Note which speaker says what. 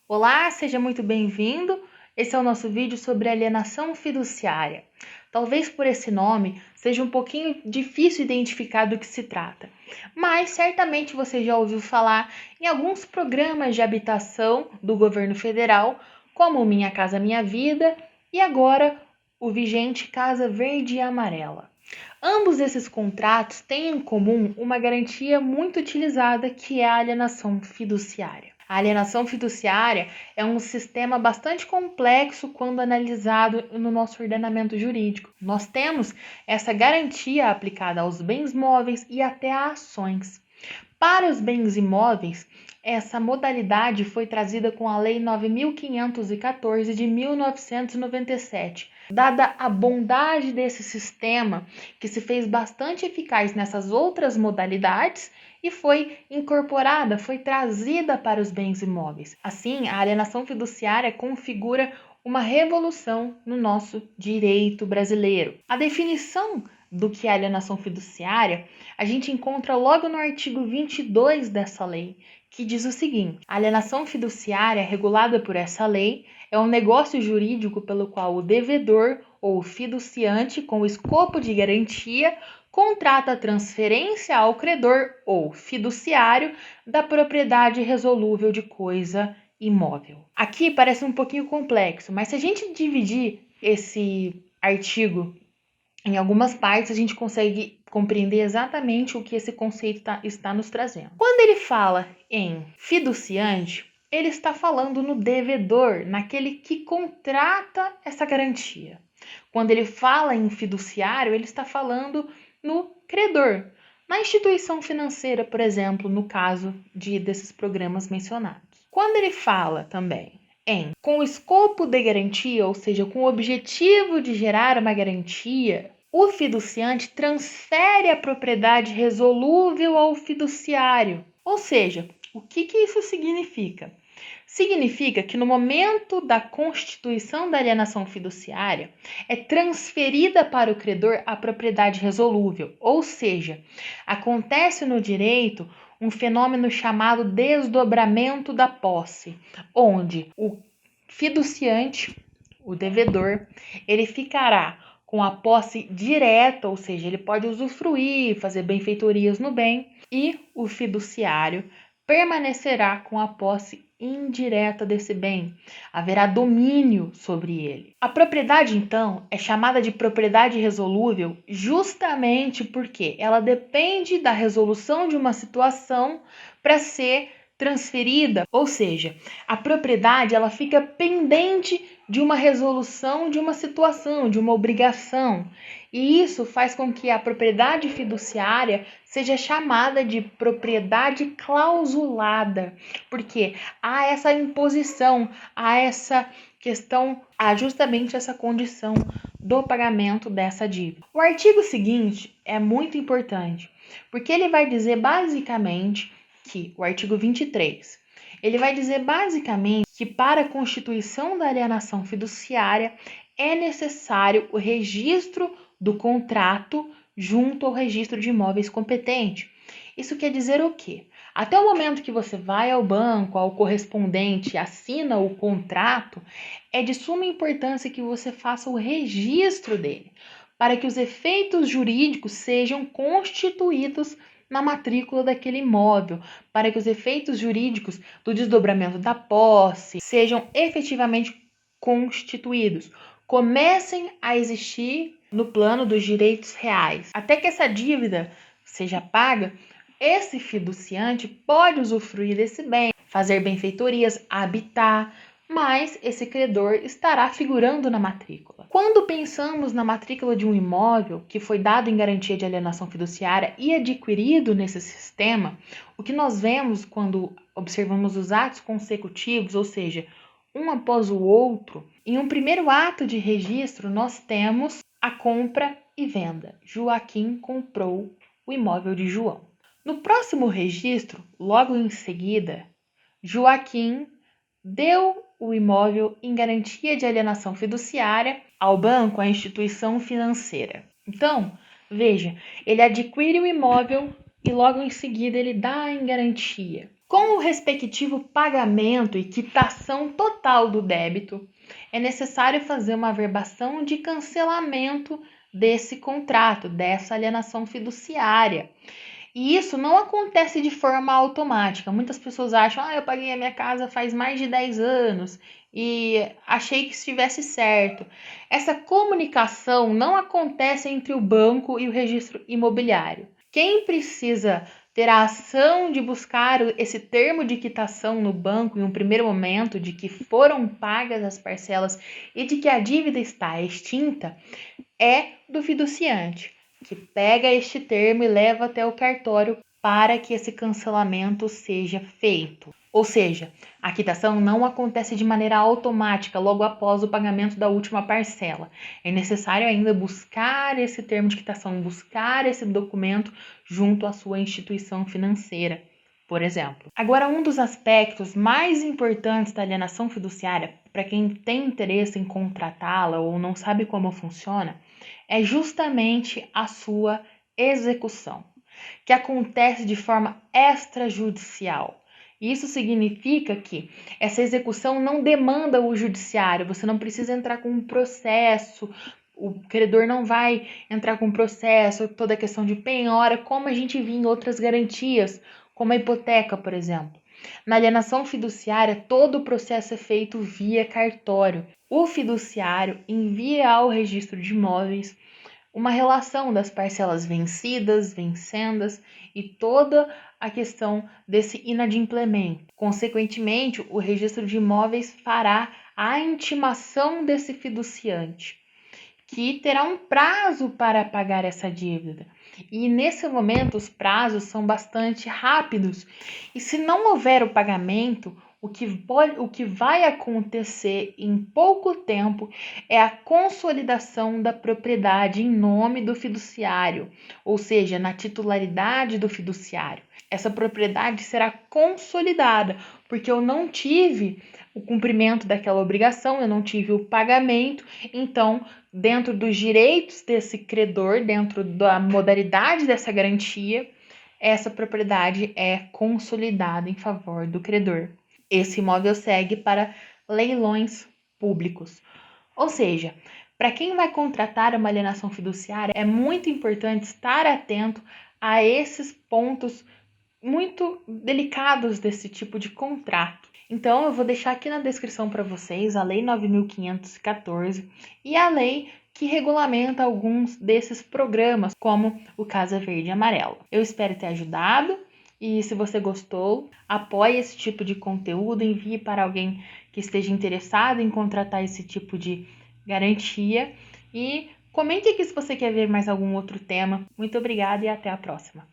Speaker 1: Olá, seja muito bem-vindo. Esse é o nosso vídeo sobre alienação fiduciária. Talvez por esse nome seja um pouquinho difícil identificar do que se trata, mas certamente você já ouviu falar em alguns programas de habitação do governo federal, como o Minha Casa Minha Vida e agora o vigente Casa Verde e Amarela. Ambos esses contratos têm em comum uma garantia muito utilizada, que é a alienação fiduciária. A alienação fiduciária é um sistema bastante complexo quando analisado no nosso ordenamento jurídico. Nós temos essa garantia aplicada aos bens móveis e até a ações. Para os bens imóveis, essa modalidade foi trazida com a Lei 9.514 de 1997. Dada a bondade desse sistema, que se fez bastante eficaz nessas outras modalidades e foi incorporada, foi trazida para os bens imóveis. Assim, a alienação fiduciária configura uma revolução no nosso direito brasileiro. A definição do que é alienação fiduciária, a gente encontra logo no artigo 22 dessa lei, que diz o seguinte: a alienação fiduciária regulada por essa lei é um negócio jurídico pelo qual o devedor ou fiduciante, com o escopo de garantia, contrata a transferência ao credor ou fiduciário da propriedade resolúvel de coisa imóvel. Aqui parece um pouquinho complexo, mas se a gente dividir esse artigo em algumas partes, a gente consegue compreender exatamente o que esse conceito está nos trazendo. Quando ele fala em fiduciante, ele está falando no devedor, naquele que contrata essa garantia. Quando ele fala em fiduciário, ele está falando no credor, na instituição financeira, por exemplo, no caso desses programas mencionados. Quando ele fala também com o escopo de garantia, ou seja, com o objetivo de gerar uma garantia, o fiduciante transfere a propriedade resolúvel ao fiduciário. Ou seja, o que isso significa? Significa que no momento da constituição da alienação fiduciária, é transferida para o credor a propriedade resolúvel, ou seja, acontece no direito um fenômeno chamado desdobramento da posse, onde o fiduciante, o devedor, ele ficará com a posse direta, ou seja, ele pode usufruir, fazer benfeitorias no bem, e o fiduciário permanecerá com a posse indireta desse bem. Haverá domínio sobre ele. A propriedade, então, é chamada de propriedade resolúvel justamente porque ela depende da resolução de uma situação para ser transferida, ou seja, a propriedade ela fica pendente de uma resolução de uma situação, de uma obrigação. E isso faz com que a propriedade fiduciária seja chamada de propriedade clausulada, porque há essa imposição, há essa questão, há justamente essa condição do pagamento dessa dívida. O artigo seguinte é muito importante, porque ele vai dizer basicamente que, o artigo 23, ele vai dizer basicamente que para a constituição da alienação fiduciária é necessário o registro do contrato junto ao registro de imóveis competente. Isso quer dizer o quê? Até o momento que você vai ao banco, ao correspondente, assina o contrato, é de suma importância que você faça o registro dele, para que os efeitos jurídicos sejam constituídos na matrícula daquele imóvel, para que os efeitos jurídicos do desdobramento da posse sejam efetivamente constituídos, comecem a existir no plano dos direitos reais. Até que essa dívida seja paga, esse fiduciante pode usufruir desse bem, fazer benfeitorias, habitar, mas esse credor estará figurando na matrícula. Quando pensamos na matrícula de um imóvel que foi dado em garantia de alienação fiduciária e adquirido nesse sistema, o que nós vemos quando observamos os atos consecutivos, ou seja, um após o outro, em um primeiro ato de registro nós temos a compra e venda. Joaquim comprou o imóvel de João. No próximo registro, logo em seguida, Joaquim deu o imóvel em garantia de alienação fiduciária ao banco, à instituição financeira. Então, veja, ele adquire o imóvel e logo em seguida ele dá em garantia. Com o respectivo pagamento e quitação total do débito, é necessário fazer uma averbação de cancelamento desse contrato, dessa alienação fiduciária. E isso não acontece de forma automática. Muitas pessoas acham, eu paguei a minha casa faz mais de 10 anos e achei que estivesse certo. Essa comunicação não acontece entre o banco e o registro imobiliário. Quem precisa ter a ação de buscar esse termo de quitação no banco em um primeiro momento, de que foram pagas as parcelas e de que a dívida está extinta, é do fiduciante, que pega este termo e leva até o cartório para que esse cancelamento seja feito. Ou seja, a quitação não acontece de maneira automática logo após o pagamento da última parcela. É necessário ainda buscar esse termo de quitação, buscar esse documento junto à sua instituição financeira, por exemplo. Agora, um dos aspectos mais importantes da alienação fiduciária, para quem tem interesse em contratá-la ou não sabe como funciona, é justamente a sua execução, que acontece de forma extrajudicial. Isso significa que essa execução não demanda o judiciário, você não precisa entrar com um processo, o credor não vai entrar com um processo, toda a questão de penhora, como a gente viu em outras garantias, como a hipoteca, por exemplo. Na alienação fiduciária, todo o processo é feito via cartório. O fiduciário envia ao registro de imóveis uma relação das parcelas vencidas, vencendas e toda a questão desse inadimplemento. Consequentemente, o registro de imóveis fará a intimação desse fiduciante, que terá um prazo para pagar essa dívida. E nesse momento os prazos são bastante rápidos. E se não houver o pagamento, o que vai acontecer em pouco tempo é a consolidação da propriedade em nome do fiduciário, ou seja, na titularidade do fiduciário. Essa propriedade será consolidada, porque eu não tive o cumprimento daquela obrigação, eu não tive o pagamento, então, dentro dos direitos desse credor, dentro da modalidade dessa garantia, essa propriedade é consolidada em favor do credor. Esse imóvel segue para leilões públicos. Ou seja, para quem vai contratar uma alienação fiduciária, é muito importante estar atento a esses pontos muito delicados desse tipo de contrato. Então, eu vou deixar aqui na descrição para vocês a Lei 9.514 e a lei que regulamenta alguns desses programas, como o Casa Verde e Amarelo. Eu espero ter ajudado e se você gostou, apoie esse tipo de conteúdo, envie para alguém que esteja interessado em contratar esse tipo de garantia e comente aqui se você quer ver mais algum outro tema. Muito obrigada e até a próxima.